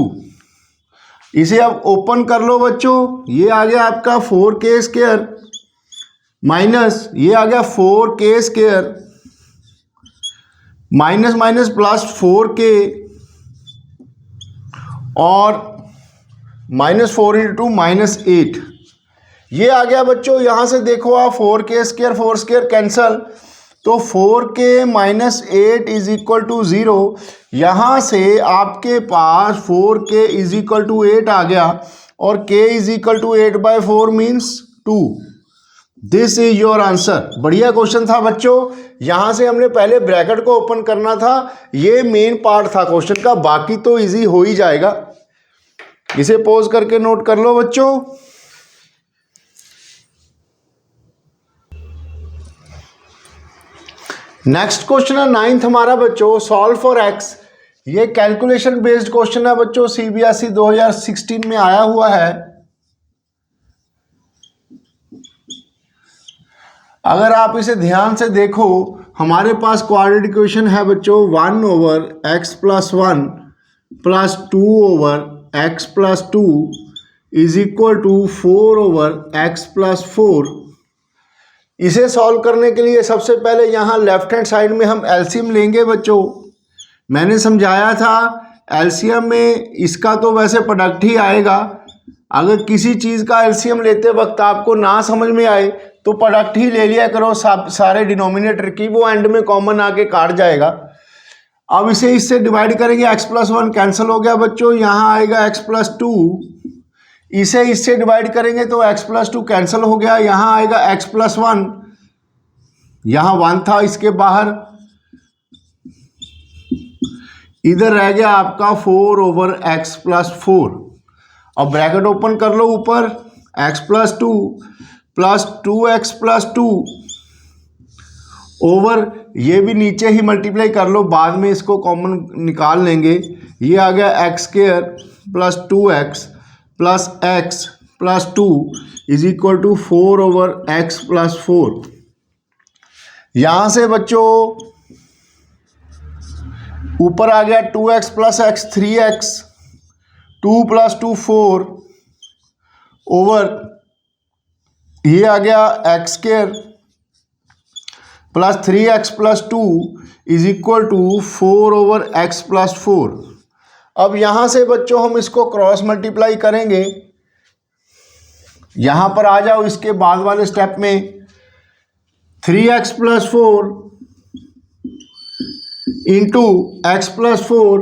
Speaker 1: इसे अब ओपन कर लो बच्चों। ये आ गया आपका 4k² माइनस ये आ गया 4k² minus minus plus 4k और माइनस 4 इंटू माइनस 8। ये आ गया बच्चों। यहाँ से देखो आप 4k² 4² कैंसल, तो 4k minus 8 is equal to 0। यहाँ से आपके पास 4k इज इक्वल टू 8 आ गया और k is equal to 8/4 means 2। This is your answer. बढ़िया क्वेश्चन था बच्चों। यहाँ से हमने पहले ब्रैकेट को ओपन करना था, ये मेन पार्ट था क्वेश्चन का, बाकी तो इजी हो ही जाएगा। इसे पॉज करके नोट कर लो बच्चों। नेक्स्ट क्वेश्चन है 9th हमारा बच्चों, सॉल्व फॉर x। ये कैलकुलेशन बेस्ड क्वेश्चन है बच्चों, CBSE 2016 में आया हुआ है। अगर आप इसे ध्यान से देखो, हमारे पास क्वाड्रेटिक इक्वेशन है बच्चों 1/x + 1 plus 2/x + 2 is equal to 4/x + 4। इसे सॉल्व करने के लिए सबसे पहले यहाँ लेफ्ट हैंड साइड में हम एलसीएम लेंगे बच्चों। मैंने समझाया था एलसीएम में इसका तो वैसे प्रोडक्ट ही आएगा। अगर किसी चीज़ का एलसीएम लेते वक्त आपको ना समझ में आए तो प्रोडक्ट ही ले लिया करो सारे डिनोमिनेटर की, वो एंड में कॉमन आके काट जाएगा। अब इसे इससे डिवाइड करेंगे, x+1 कैंसिल हो गया बच्चों, यहाँ आएगा x+2, इसे इससे डिवाइड करेंगे तो x+2 कैंसिल हो गया, यहाँ आएगा x+1, यहाँ 1 था इसके बाहर, इधर रह गया आपका 4/x+4। अब ब्रैकेट ओपन कर लो ऊपर, x+2 प्लस 2x+2 ओवर, ये भी नीचे ही मल्टीप्लाई कर लो, बाद में इसको कॉमन निकाल लेंगे, ये आ गया x² plus 2x plus x plus 2 is equal to 4/x+4। यहाँ से बच्चों ऊपर आ गया 2x plus x 3x, 2 plus 2 4 over, ये आ गया x² plus 3x plus 2 is equal to 4/x+4। अब यहाँ से बच्चों हम इसको क्रॉस मल्टीप्लाई करेंगे, यहाँ पर आ जाओ, इसके बाद वाले स्टेप में 3x+4 into x+4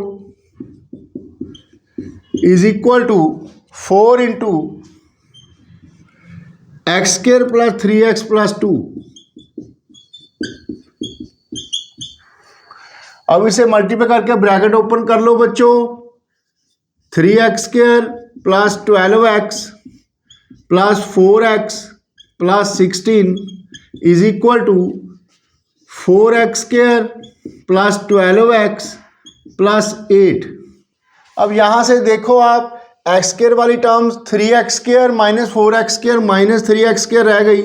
Speaker 1: is equal to 4 into x² plus 3x+2। अब इसे मल्टीप्लाई करके ब्रैकेट ओपन कर लो बच्चों, 3x² plus 12x plus 4x plus 16 is equal to 4x² plus 12x plus 8। अब यहाँ से देखो आप, x² वाली terms 3x² minus 4x² minus 3x² रह गई।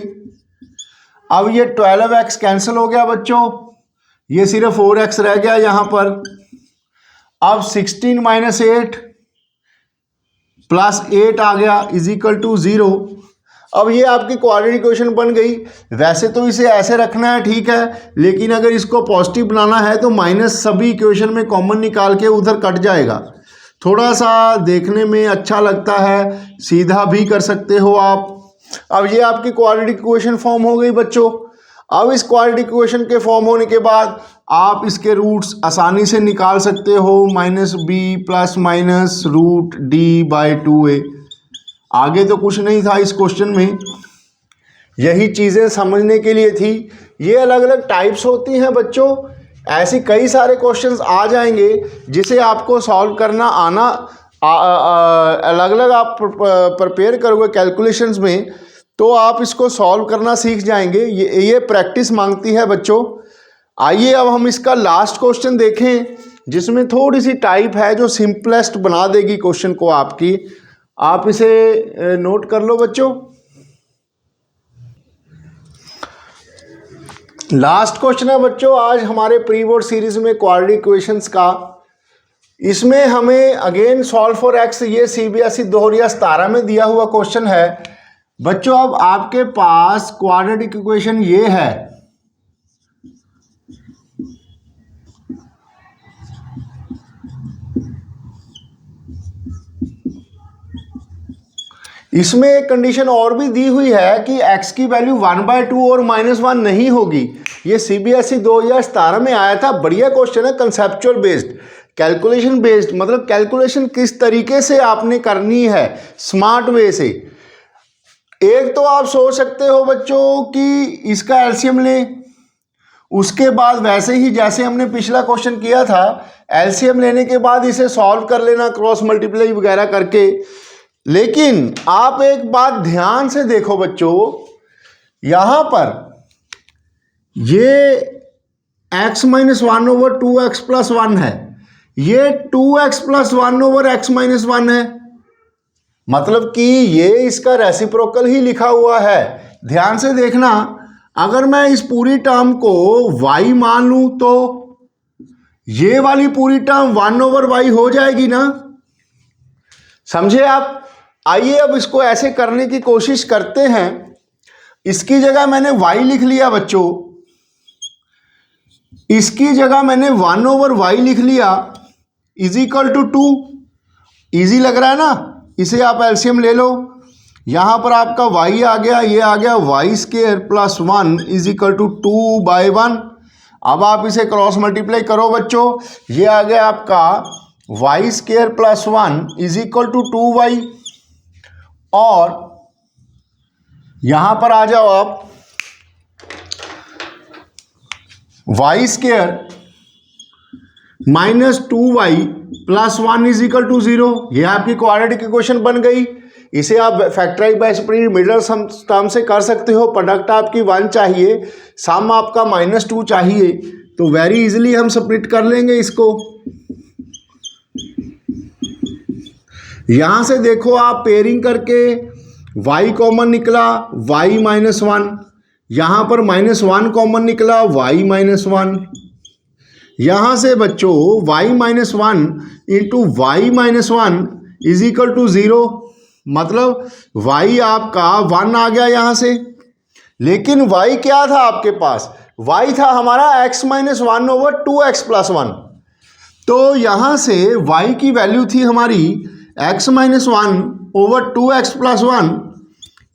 Speaker 1: अब ये 12x कैंसिल हो गया बच्चों, ये सिर्फ 4x रह गया यहाँ पर। अब 16 माइनस 8 प्लस 8 आ गया इज इक्वल टू 0। अब ये आपकी क्वाड्रेटिक इक्वेशन बन गई। वैसे तो इसे ऐसे रखना है, ठीक है, लेकिन अगर इसको पॉजिटिव बनाना है तो माइनस सभी इक्वेशन में कॉमन निकाल के उधर कट जाएगा। थोड़ा सा देखने में अच्छा लगता है, सीधा भी कर सकते हो आप। अब ये आपकी क्वाड्रेटिक इक्वेशन फॉर्म हो गई बच्चों। अब इस क्वाड्रेटिक इक्वेशन के फॉर्म होने के बाद आप इसके रूट्स आसानी से निकाल सकते हो, -b प्लस माइनस √d/2a। आगे तो कुछ नहीं था इस क्वेश्चन में, यही चीज़ें समझने के लिए थी। ये अलग अलग टाइप्स होती हैं बच्चों, ऐसी कई सारे क्वेश्चंस आ जाएंगे जिसे आपको सॉल्व करना आना, अलग अलग आप प्रिपेयर करोगे कैलकुलेशंस में तो आप इसको सॉल्व करना सीख जाएंगे। ये प्रैक्टिस मांगती है बच्चों। आइए अब हम इसका लास्ट क्वेश्चन देखें, जिसमें थोड़ी सी टाइप है जो सिंपलेस्ट बना देगी क्वेश्चन को आपकी। आप इसे नोट कर लो बच्चों। लास्ट क्वेश्चन है बच्चों आज हमारे प्री बोर्ड सीरीज में क्वाड्रेटिक इक्वेशंस का। इसमें हमें अगेन सॉल्व फॉर एक्स, ये CBSE 2017 में दिया हुआ क्वेश्चन है बच्चों। अब आपके पास क्वाड्रेटिक इक्वेशन ये है, इसमें एक कंडीशन और भी दी हुई है कि x की वैल्यू 1/2 और -1 नहीं होगी। ये CBSE 2017 में आया था। बढ़िया क्वेश्चन है, कंसेप्चुअल बेस्ड, कैलकुलेशन बेस्ड, मतलब कैलकुलेशन किस तरीके से आपने करनी है स्मार्ट वे से। एक तो आप सोच सकते हो बच्चों कि इसका एलसीएम लें, उसके बाद वैसे ही जैसे हमने पिछला क्वेश्चन किया था एलसीएम लेने के बाद इसे सॉल्व कर लेना क्रॉस मल्टीप्लाई वगैरह करके। लेकिन आप एक बात ध्यान से देखो बच्चों, यहां पर ये x - 1/2x + 1 है, ये 2x + 1/x - 1 है, मतलब कि ये इसका रेसिप्रोकल ही लिखा हुआ है। ध्यान से देखना, अगर मैं इस पूरी टर्म को y मान लूं तो ये वाली पूरी टर्म 1/y हो जाएगी ना, समझे आप। आइए अब इसको ऐसे करने की कोशिश करते हैं। इसकी जगह मैंने y लिख लिया बच्चों, इसकी जगह मैंने 1/y लिख लिया इज इक्वल टू 2। ईजी लग रहा है ना, इसे आप एलसीएम ले लो। यहां पर आपका y आ गया, ये आ गया y² + 1 इज इक्वल टू 2/1। अब आप इसे क्रॉस मल्टीप्लाई करो बच्चों, ये आ गया आपका y square plus 1 is equal to 2y, और यहां पर आ जाओ आप, y square minus 2y plus 1 is equal to 0। यह आपकी क्वाड्रेटिक इक्वेशन बन गई। इसे आप factorise by middle sum term से कर सकते हो। प्रोडक्ट आपकी 1 चाहिए, सम आपका -2 चाहिए, तो वेरी इजीली हम सब्ट्रैक्ट कर लेंगे इसको। यहां से देखो आप पेयरिंग करके y कॉमन निकला, y -1, यहां पर -1 कॉमन निकला, y -1। यहां से बच्चों y -1 into y -1 is equal to 0, मतलब y आपका 1 आ गया यहां से। लेकिन y क्या था आपके पास? y था हमारा x -1 ओवर 2x प्लस 1। तो यहां से y की वैल्यू थी हमारी x -1 ओवर 2x प्लस 1,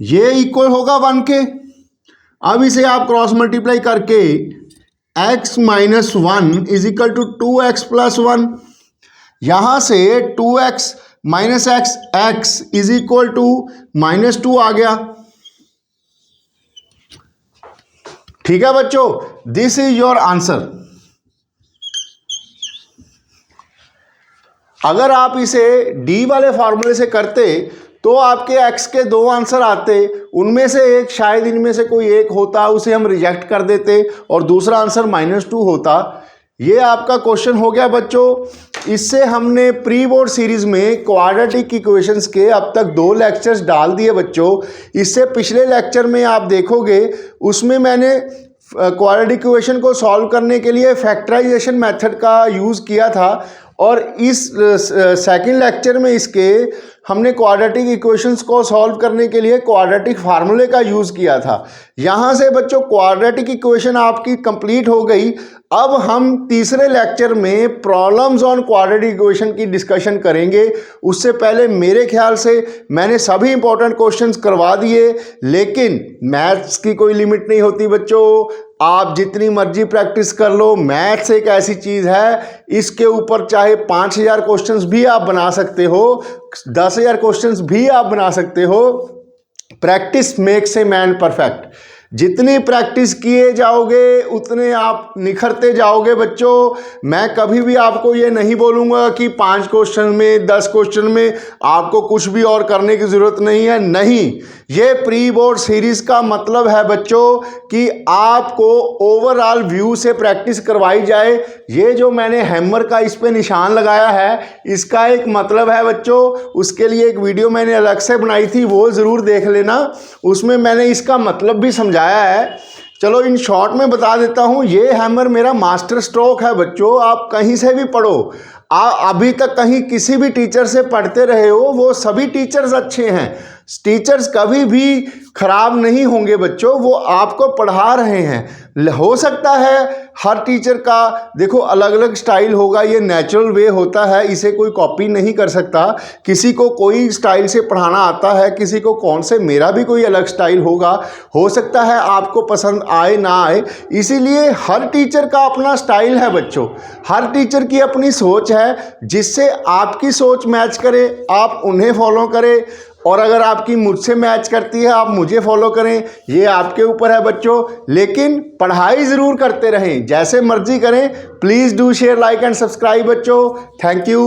Speaker 1: ये इक्वल होगा 1 के। अब इसे आप क्रॉस मल्टीप्लाई करके x -1 is equal to 2x plus 1, यहां से 2x minus x is equal to -2 आ गया। ठीक है बच्चों, दिस इज योर आंसर। अगर आप इसे d वाले फॉर्मूले से करते तो आपके x के 2 आंसर आते, उनमें से एक शायद इनमें से कोई एक होता, उसे हम रिजेक्ट कर देते, और दूसरा आंसर -2 होता। ये आपका क्वेश्चन हो गया बच्चों। इससे हमने प्री बोर्ड सीरीज में क्वाड्रेटिक इक्वेशंस के अब तक 2 लेक्चर्स डाल दिए बच्चों। इससे पिछले लेक्चर में आप देखोगे उसमें मैंने क्वाड्रेटिक इक्वेशन को सॉल्व करने के लिए फैक्टराइजेशन मेथड का यूज़ किया था, और इस सेकंड लेक्चर में इसके हमने क्वाड्रेटिक इक्वेशंस को सॉल्व करने के लिए क्वाड्रेटिक फार्मूले का यूज़ किया था। यहाँ से बच्चों क्वाड्रेटिक इक्वेशन आपकी कंप्लीट हो गई। अब हम तीसरे लेक्चर में प्रॉब्लम्स ऑन क्वाड्रेटिक इक्वेशन की डिस्कशन करेंगे। उससे पहले मेरे ख्याल से मैंने सभी इंपॉर्टेंट क्वेश्चंस करवा दिए, लेकिन मैथ्स की कोई लिमिट नहीं होती बच्चों। आप जितनी मर्जी प्रैक्टिस कर लो, मैथ्स एक ऐसी चीज़ है, इसके ऊपर चाहे 5000 क्वेश्चंस भी आप बना सकते हो, 10,000 क्वेश्चंस भी आप बना सकते हो। Practice makes a man perfect. जितनी प्रैक्टिस किए जाओगे उतने आप निखरते जाओगे बच्चों। मैं कभी भी आपको ये नहीं बोलूँगा कि 5 क्वेश्चन में 10 क्वेश्चन में आपको कुछ भी और करने की ज़रूरत नहीं है, नहीं। ये प्री बोर्ड सीरीज़ का मतलब है बच्चों कि आपको ओवरऑल व्यू से प्रैक्टिस करवाई जाए। ये जो मैंने हैमर का इस पे निशान लगाया है, इसका एक मतलब है बच्चों। उसके लिए एक वीडियो मैंने अलग से बनाई थी, वो ज़रूर देख लेना, उसमें मैंने इसका मतलब भी समझाया है। चलो इन शॉर्ट में बता देता हूँ। ये हैमर मेरा मास्टर स्ट्रोक है बच्चों। आप कहीं से भी पढ़ो, अभी तक कहीं किसी भी टीचर से पढ़ते रहे हो, वो सभी टीचर्स अच्छे हैं। टीचर्स कभी भी खराब नहीं होंगे बच्चों, वो आपको पढ़ा रहे हैं। हो सकता है हर टीचर का देखो अलग अलग स्टाइल होगा, ये नेचुरल वे होता है, इसे कोई कॉपी नहीं कर सकता। किसी को कोई स्टाइल से पढ़ाना आता है, किसी को कौन से, मेरा भी कोई अलग स्टाइल होगा, हो सकता है आपको पसंद आए ना आए। इसीलिए हर टीचर का अपना स्टाइल है बच्चों, हर टीचर की अपनी सोच है। जिससे आपकी सोच मैच करे आप उन्हें फॉलो करें, और अगर आपकी मुझसे मैच करती है आप मुझे फॉलो करें, ये आपके ऊपर है बच्चों। लेकिन पढ़ाई ज़रूर करते रहें, जैसे मर्जी करें। Please do share, like and subscribe बच्चों। Thank you.